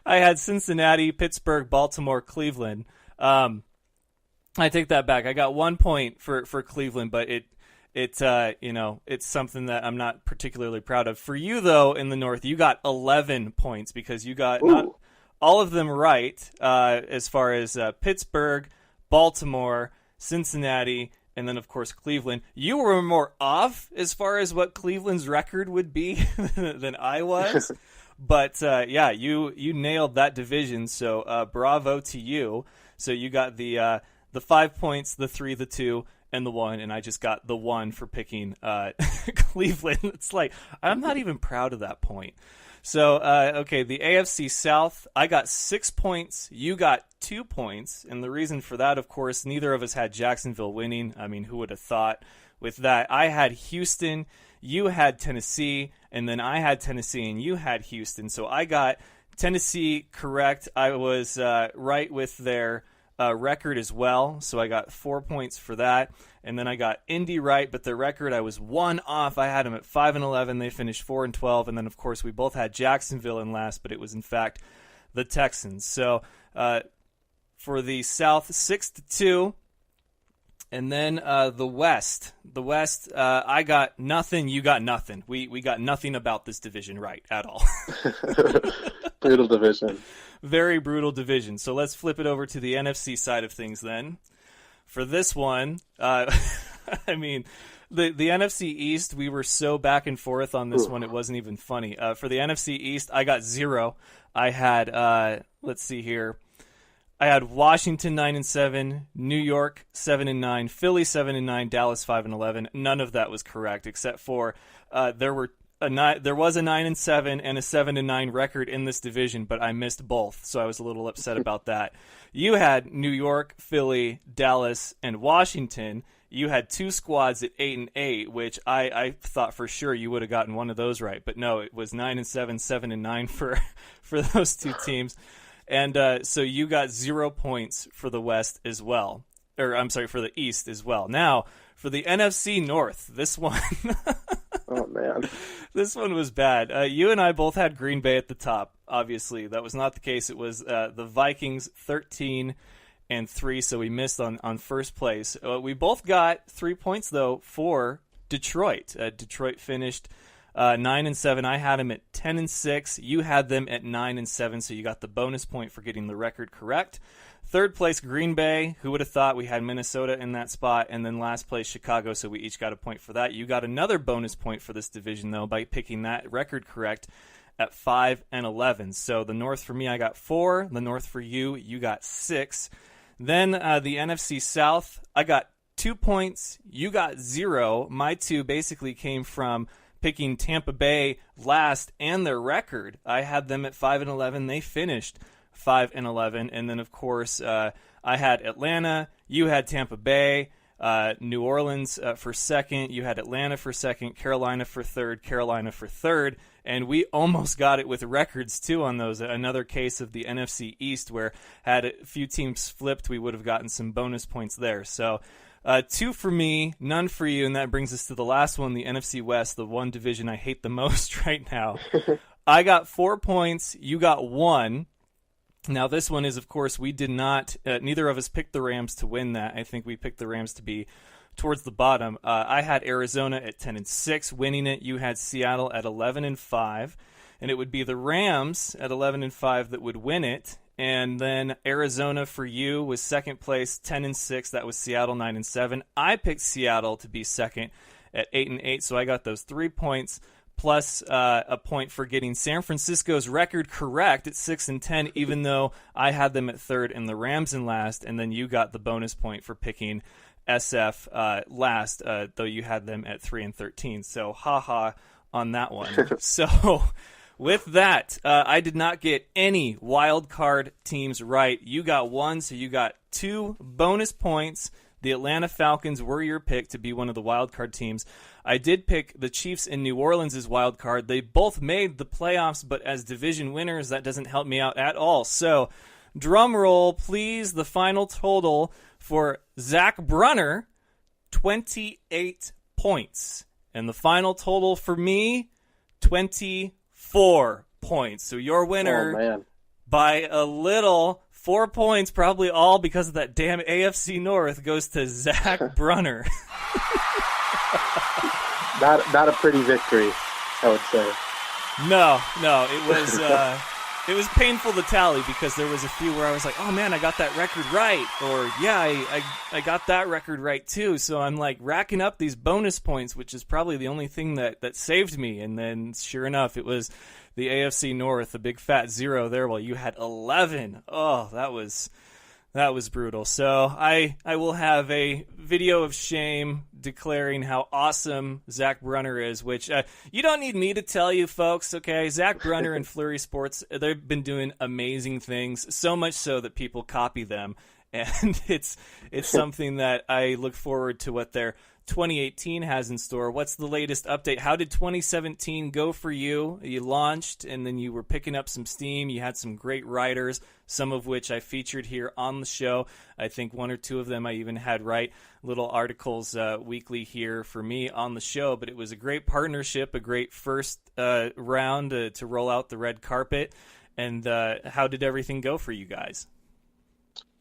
I had Cincinnati, Pittsburgh, Baltimore, Cleveland. I take that back. I got 1 point for Cleveland, but it's something that I'm not particularly proud of. For you, though, in the North, you got 11 points, because you got not all of them right, as far as Pittsburgh, Baltimore, Cincinnati, and then, of course, Cleveland. You were more off as far as what Cleveland's record would be than I was. But, yeah, you nailed that division, so bravo to you. So you got the 5 points, the 3, the 2, and the 1, and I just got the 1 for picking Cleveland. It's like, I'm not even proud of that point. So, okay, the AFC South, I got 6 points. You got 2 points. And the reason for that, of course, neither of us had Jacksonville winning. I mean, who would have thought with that? I had Houston, you had Tennessee, and then I had Tennessee and you had Houston. So I got Tennessee correct. I was right with their record as well. So I got 4 points for that. And then I got Indy right, but their record I was 1 off. I had them at 5-11. They finished 4-12. And then, of course, we both had Jacksonville in last, but it was, in fact, the Texans. So for the South, 6-2. And then the West. The West, I got nothing. You got nothing. We got nothing about this division right at all. Brutal division. Very brutal division. So let's flip it over to the NFC side of things then. For this one, I mean, the NFC East, we were so back and forth on this one, it wasn't even funny. For the NFC East, I got 0. I had, let's see here, I had Washington 9-7, New York 7-9, Philly 7-9, Dallas 5-11. None of that was correct, except for there was a 9-7 and a 7-9 record in this division, but I missed both, so I was a little upset about that. You had New York, Philly, Dallas, and Washington. You had 2 squads at 8-8, which I thought for sure you would have gotten one of those right, but no, it was 9-7, 7-9 for those 2 teams, and so you got 0 points for the West as well, or I'm sorry, for the East as well. Now for the NFC North, this one. Oh, man. This one was bad. You and I both had Green Bay at the top, obviously. That was not the case. It was the Vikings 13-3, so we missed on first place. We both got 3 points, though, for Detroit. Detroit finished 9-7. I had them at 10-6. You had them at 9-7, so you got the bonus point for getting the record correct. Third place, Green Bay. Who would have thought? We had Minnesota in that spot. And then last place, Chicago, so we each got a point for that. You got another bonus point for this division, though, by picking that record correct at 5-11. So the North for me, I got 4. The North for you, you got 6. Then the NFC South, I got 2 points. You got 0. My 2 basically came from picking Tampa Bay last and their record. I had them at 5-11. They finished 5-11, and then of course I had Atlanta. You had Tampa Bay, New Orleans for second. You had Atlanta for second, Carolina for third, and we almost got it with records too on those. Another case of the NFC East where had a few teams flipped, we would have gotten some bonus points there. So 2 for me, none for you, and that brings us to the last one, the NFC West, the one division I hate the most right now. I got 4 points. You got 1. Now, this one is, of course, we did not, neither of us picked the Rams to win that. I think we picked the Rams to be towards the bottom. I had Arizona at 10-6, winning it. You had Seattle at 11-5, and it would be the Rams at 11-5 that would win it. And then Arizona for you was second place, 10-6. That was Seattle 9-7. I picked Seattle to be second at 8-8, so I got those 3 points. Plus a point for getting San Francisco's record correct at 6-10, even though I had them at third and the Rams in last, and then you got the bonus point for picking SF last, though you had them at 3-13. So haha on that one. So with that, I did not get any wild card teams right. You got 1, so you got 2 bonus points. The Atlanta Falcons were your pick to be one of the wild card teams. I did pick the Chiefs in New Orleans as wild card. They both made the playoffs, but as division winners, that doesn't help me out at all. So, drum roll, please. The final total for Zach Brunner, 28 points. And the final total for me, 24 points. So your winner by a little, 4 points, probably all because of that damn AFC North, goes to Zach Brunner. Not a pretty victory, I would say. No, it was painful to tally because there was a few where I was like, oh man, I got that record right, or yeah, I got that record right too. So I'm like racking up these bonus points, which is probably the only thing that saved me. And then sure enough, it was the AFC North, the big fat 0 there. Well, you had 11. Oh, that was That was brutal. So I will have a video of shame declaring how awesome Zach Brunner is, which you don't need me to tell you, folks, okay? Zach Brunner and Flurry Sports, they've been doing amazing things, so much so that people copy them. And it's something that I look forward to what their 2018 has in store. What's the latest update? How did 2017 go for you? You launched, and then you were picking up some steam. You had some great writers, some of which I featured here on the show. I think one or two of them I even had write little articles weekly here for me on the show. But it was a great partnership, a great first round to roll out the red carpet. And how did everything go for you guys?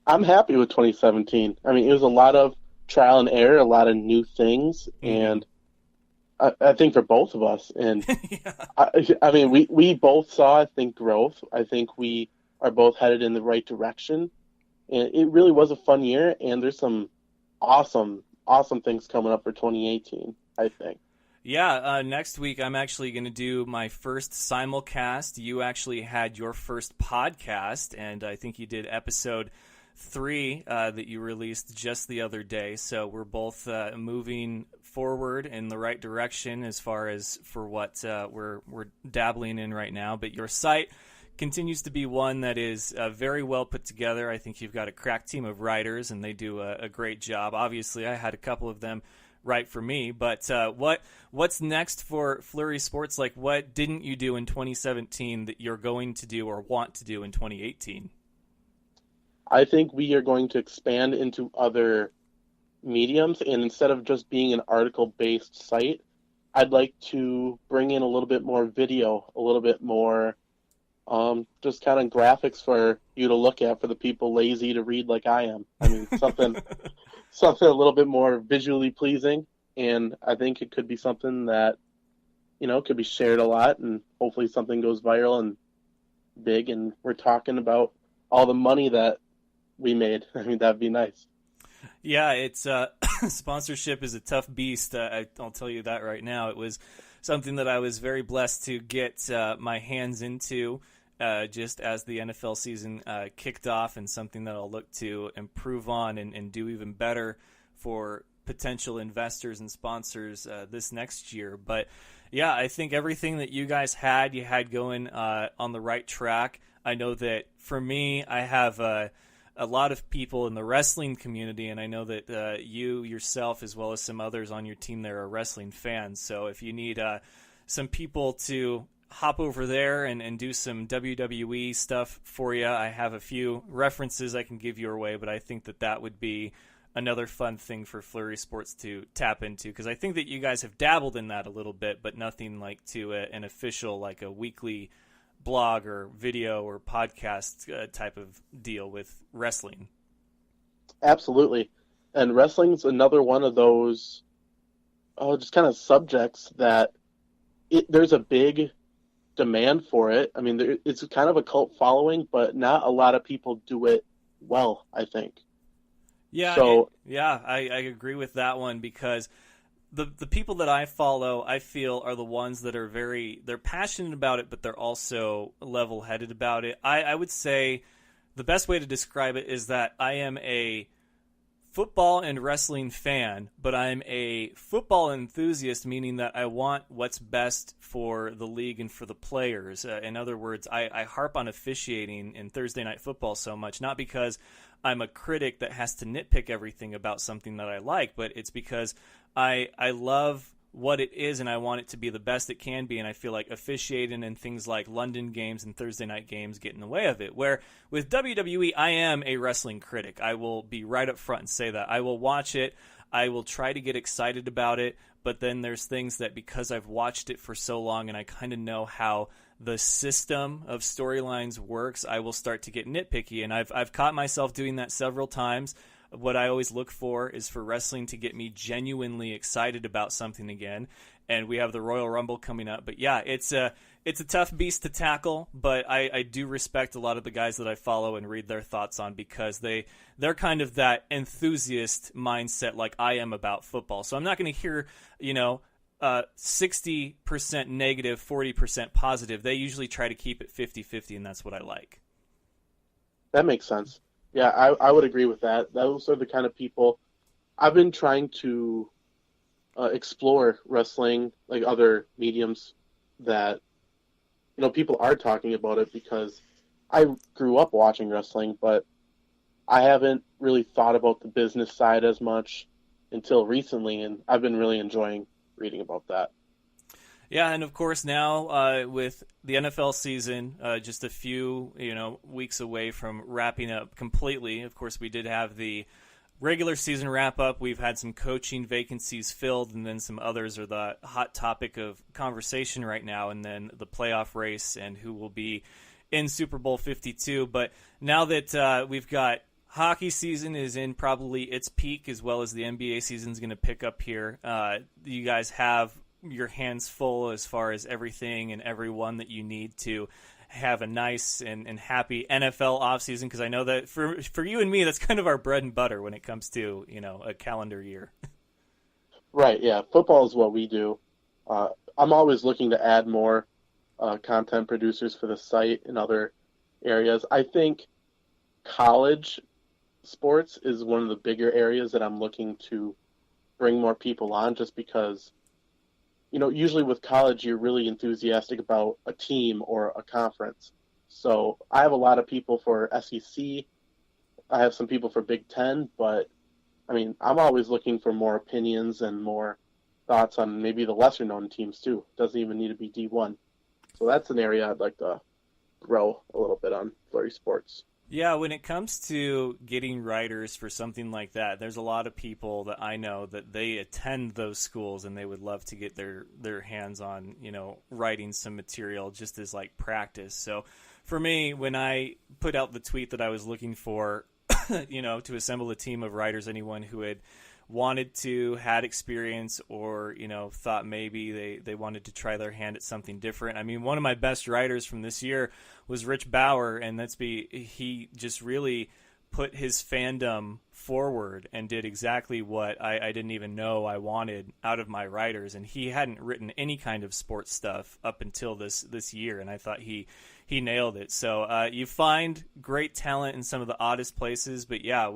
I'm happy with 2017. I mean, it was a lot of trial and error, a lot of new things, and I think for both of us. And I mean, we both saw, I think, growth. I think we are both headed in the right direction, and it really was a fun year. And there's some awesome things coming up for 2018, I think. Yeah, next week I'm actually going to do my first simulcast. You actually had your first podcast, and I think you did episode 3 that you released just the other day. So we're both moving forward in the right direction as far as for what we're dabbling in right now. But your site continues to be one that is very well put together. I think you've got a crack team of writers, and they do a great job. Obviously, I had a couple of them write for me. But what's next for Flurry Sports? Like, what didn't you do in 2017 that you're going to do or want to do in 2018? I think we are going to expand into other mediums, and instead of just being an article-based site, I'd like to bring in a little bit more video, a little bit more just kind of graphics for you to look at for the people lazy to read like I am. I mean, something a little bit more visually pleasing, and I think it could be something that, could be shared a lot, and hopefully something goes viral and big, and we're talking about all the money that we made. I mean, that'd be nice. Yeah, it's sponsorship is a tough beast. I'll tell you that right now. It was something that I was very blessed to get my hands into just as the NFL season kicked off, and something that I'll look to improve on and do even better for potential investors and sponsors this next year. But yeah, I think everything that you guys had going on the right track. I know that for me, I have a lot of people in the wrestling community, and I know that you yourself, as well as some others on your team there, are wrestling fans. So if you need some people to hop over there and do some WWE stuff for you, I have a few references I can give your way, but I think that would be another fun thing for Flurry Sports to tap into, because I think that you guys have dabbled in that a little bit, but nothing like to an official, like a weekly blog or video or podcast type of deal with wrestling. Absolutely. And wrestling's another one of those just kind of subjects that there's a big demand for it. I mean, it's kind of a cult following, but not a lot of people do it well, I think. Yeah, so, I agree with that one, because the people that I follow, I feel, are the ones that are they're passionate about it, but they're also level-headed about it. I would say the best way to describe it is that I am a football and wrestling fan, but I'm a football enthusiast, meaning that I want what's best for the league and for the players. In other words, I harp on officiating in Thursday Night Football so much, not because I'm a critic that has to nitpick everything about something that I like, but it's because I love what it is, and I want it to be the best it can be, and I feel like officiating and things like London games and Thursday night games get in the way of it. Where with WWE, I am a wrestling critic. I will be right up front and say that. I will watch it. I will try to get excited about it, but then there's things that, because I've watched it for so long and I kind of know how the system of storylines works, I will start to get nitpicky, and I've caught myself doing that several times. What I always look for is for wrestling to get me genuinely excited about something again, and we have the Royal Rumble coming up. But yeah, it's a tough beast to tackle, but I do respect a lot of the guys that I follow and read their thoughts on, because they're kind of that enthusiast mindset like I am about football. So I'm not going to hear, 60% negative, 40% positive. They usually try to keep it 50-50, and that's what I like. That makes sense. Yeah, I would agree with that. Those are the kind of people I've been trying to explore wrestling, like other mediums that people are talking about it, because I grew up watching wrestling, but I haven't really thought about the business side as much until recently, and I've been really enjoying reading about that. Yeah, and of course now with the NFL season just a few weeks away from wrapping up completely. Of course, we did have the regular season wrap up. We've had some coaching vacancies filled, and then some others are the hot topic of conversation right now. And then the playoff race and who will be in Super Bowl 52. But now that we've got hockey season is in probably its peak, as well as the NBA season is going to pick up here, you guys have your hands full as far as everything and everyone that you need to have a nice and happy NFL offseason, because I know that for you and me, that's kind of our bread and butter when it comes to a calendar year. Right, yeah. Football is what we do. I'm always looking to add more content producers for the site in other areas. I think college sports is one of the bigger areas that I'm looking to bring more people on, just because usually with college, you're really enthusiastic about a team or a conference. So I have a lot of people for SEC. I have some people for Big Ten, but I'm always looking for more opinions and more thoughts on maybe the lesser known teams too. It doesn't even need to be D1. So that's an area I'd like to grow a little bit on Flurry Sports. Yeah, when it comes to getting writers for something like that, there's a lot of people that I know that they attend those schools and they would love to get their hands on, writing some material just as like practice. So for me, when I put out the tweet that I was looking for, to assemble a team of writers, anyone who had wanted to, had experience, or thought maybe they wanted to try their hand at something different. One of my best writers from this year was Rich Bauer, and he just really put his fandom forward and did exactly what I didn't even know I wanted out of my writers. And he hadn't written any kind of sports stuff up until this year, and I thought he nailed it. So you find great talent in some of the oddest places, but yeah,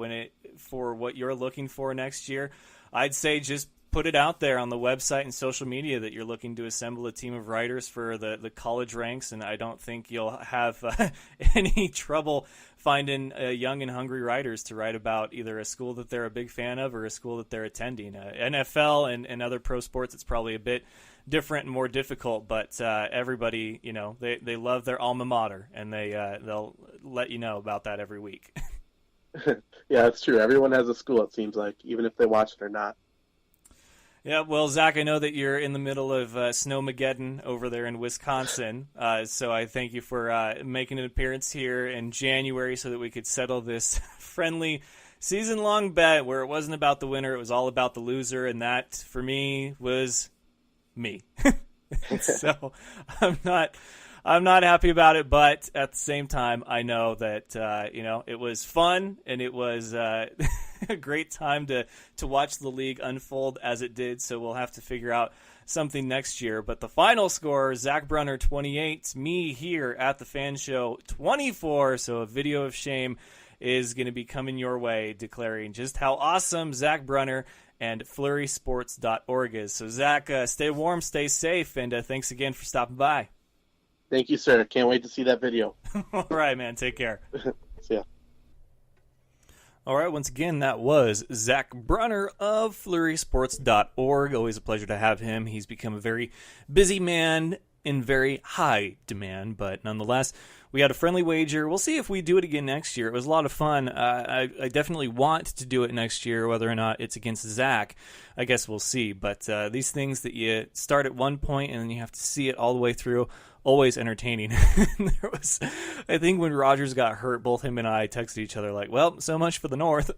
for what you're looking for next year, I'd say just put it out there on the website and social media that you're looking to assemble a team of writers for the college ranks, and I don't think you'll have any trouble finding young and hungry writers to write about either a school that they're a big fan of or a school that they're attending. NFL and other pro sports, it's probably a bit different and more difficult, but everybody, they love their alma mater, and they'll let you know about that every week. Yeah, it's true. Everyone has a school, it seems like, even if they watch it or not. Yeah, well, Zach, I know that you're in the middle of Snowmageddon over there in Wisconsin, so I thank you for making an appearance here in January so that we could settle this friendly season-long bet where it wasn't about the winner, it was all about the loser, and that, for me, was me. So I'm not happy about it, but at the same time, I know that it was fun, and it was a great time to watch the league unfold as it did. So we'll have to figure out something next year. But the final score: Zach Brunner 28, me here at the Fan Show 24. So a video of shame is going to be coming your way, declaring just how awesome Zach Brunner and flurrysports.org is. So Zach, stay warm, stay safe, and thanks again for stopping by. Thank you, sir. Can't wait to see that video. All right, man. Take care. See ya. All right. Once again, that was Zach Brunner of flurrysports.org. Always a pleasure to have him. He's become a very busy man in very high demand, but nonetheless, we had a friendly wager. We'll see if we do it again next year. It was a lot of fun. I definitely want to do it next year. Whether or not it's against Zach, I guess we'll see. But these things that you start at one point and then you have to see it all the way through, always entertaining. There was, I think when Rodgers got hurt, both him and I texted each other like, well, so much for the North.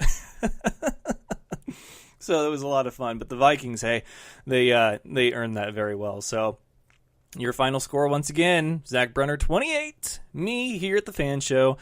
So it was a lot of fun. But the Vikings, hey, they earned that very well. So your final score, once again, Zach Brunner 28, me here at the Fan Show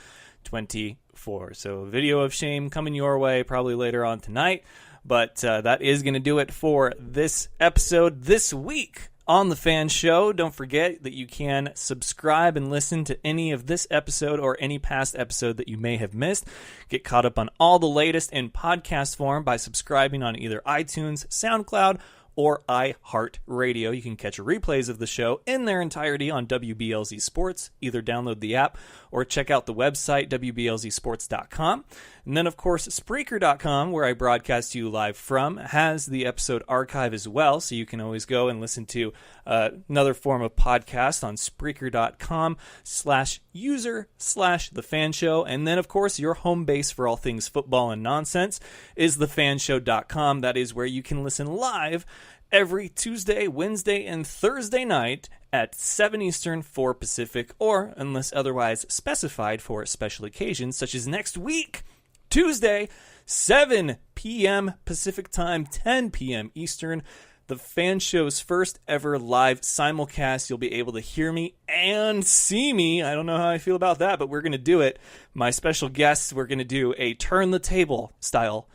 24. So a video of shame coming your way probably later on tonight. But that is going to do it for this episode this week on The Fan Show. Don't forget that you can subscribe and listen to any of this episode or any past episode that you may have missed. Get caught up on all the latest in podcast form by subscribing on either iTunes, SoundCloud, or iHeartRadio. You can catch replays of the show in their entirety on WBLZ Sports. Either download the app or check out the website, WBLZsports.com. And then, of course, Spreaker.com, where I broadcast to you live from, has the episode archive as well, so you can always go and listen to another form of podcast on Spreaker.com/user/The Fan Show. And then, of course, your home base for all things football and nonsense is thefanshow.com. That is where you can listen live every Tuesday, Wednesday, and Thursday night at 7 Eastern, 4 Pacific, or, unless otherwise specified for special occasions, such as next week, Tuesday, 7 p.m. Pacific Time, 10 p.m. Eastern, the Fan Show's first ever live simulcast. You'll be able to hear me and see me. I don't know how I feel about that, but we're going to do it. My special guests, we're going to do a Turn the Table style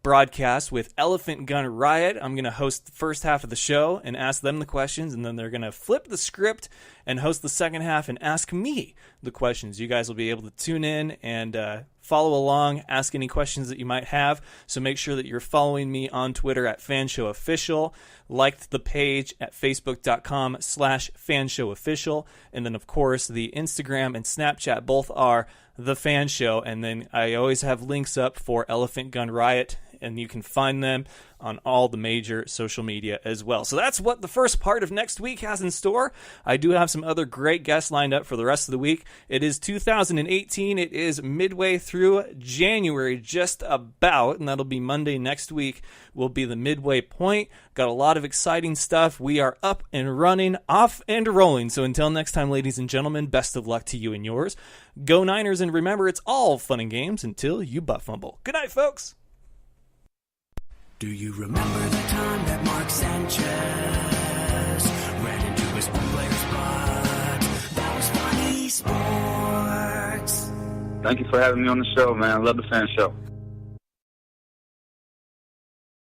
broadcast with Elephant Gun Riot. I'm going to host the first half of the show and ask them the questions, and then they're going to flip the script and host the second half and ask me the questions. You guys will be able to tune in and follow along, ask any questions that you might have. So make sure that you're following me on Twitter at FanShowOfficial, liked the page at Facebook.com/FanShowOfficial, and then, of course, the Instagram and Snapchat both are The Fan Show, and then I always have links up for Elephant Gun Riot, and you can find them on all the major social media as well. So that's what the first part of next week has in store. I do have some other great guests lined up for the rest of the week. It is 2018. It is midway through January, just about, and that'll be Monday next week will be the midway point. Got a lot of exciting stuff. We are up and running, off and rolling. So until next time, ladies and gentlemen, best of luck to you and yours. Go Niners, and remember, it's all fun and games until you butt fumble. Good night, folks. Do you remember the time that Mark Sanchez ran into his own player's blood? That was funny sports. Thank you for having me on the show, man. I love the Fan Show.